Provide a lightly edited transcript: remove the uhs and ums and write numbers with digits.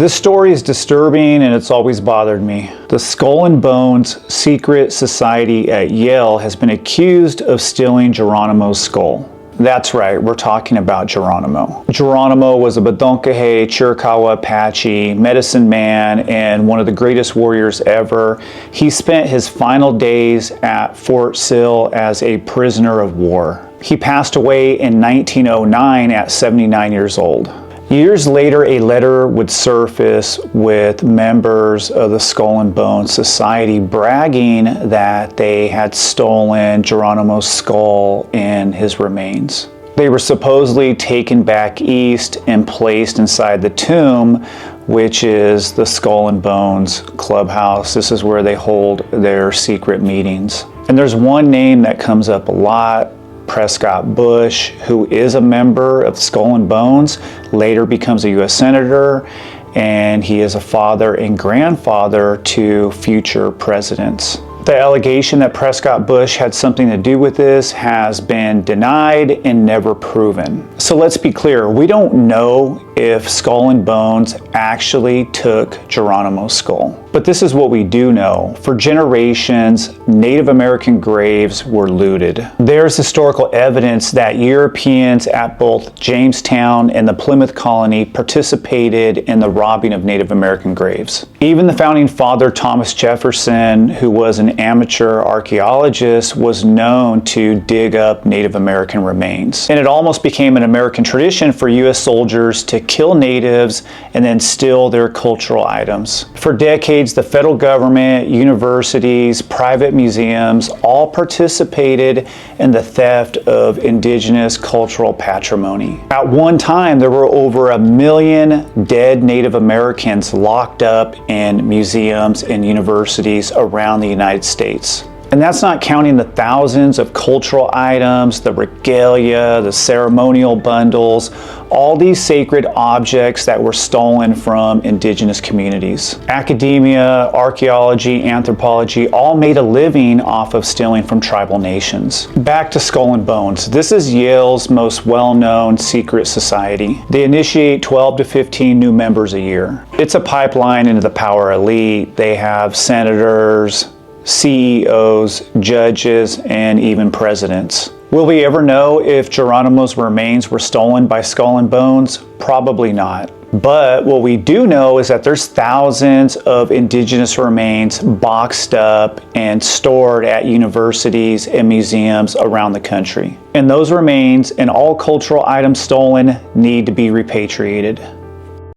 This story is disturbing and it's always bothered me. The Skull and Bones secret society at Yale has been accused of stealing Geronimo's skull. That's right, we're talking about Geronimo. Geronimo was a Badonkahe, Chiricahua Apache, medicine man, and one of the greatest warriors ever. He spent his final days at Fort Sill as a prisoner of war. He passed away in 1909 at 79 years old. Years later, a letter would surface with members of the Skull and Bones Society bragging that they had stolen Geronimo's skull and his remains. They were supposedly taken back east and placed inside the tomb, which is the Skull and Bones Clubhouse. This is where they hold their secret meetings. And there's one name that comes up a lot: Prescott Bush, who is a member of Skull and Bones, later becomes a U.S. Senator, and he is a father and grandfather to future presidents. The allegation that Prescott Bush had something to do with this has been denied and never proven. So let's be clear, we don't know if Skull and Bones actually took Geronimo's skull. But this is what we do know. For generations, Native American graves were looted. There's historical evidence that Europeans at both Jamestown and the Plymouth colony participated in the robbing of Native American graves. Even the founding father, Thomas Jefferson, who was an amateur archaeologist, was known to dig up Native American remains. And it almost became an American tradition for U.S. soldiers to kill natives and then steal their cultural items. For decades, the federal government, universities, private museums all participated in the theft of indigenous cultural patrimony. At one time, there were over 1 million dead Native Americans locked up in museums and universities around the United States. And that's not counting the thousands of cultural items, the regalia, the ceremonial bundles, all these sacred objects that were stolen from indigenous communities. Academia, archaeology, anthropology all made a living off of stealing from tribal nations. Back to Skull and Bones. This is Yale's most well-known secret society. They initiate 12 to 15 new members a year. It's a pipeline into the power elite. They have senators, CEOs, judges, and even presidents. Will we ever know if Geronimo's remains were stolen by Skull and Bones? Probably not. But what we do know is that there's thousands of indigenous remains boxed up and stored at universities and museums around the country. And those remains and all cultural items stolen need to be repatriated.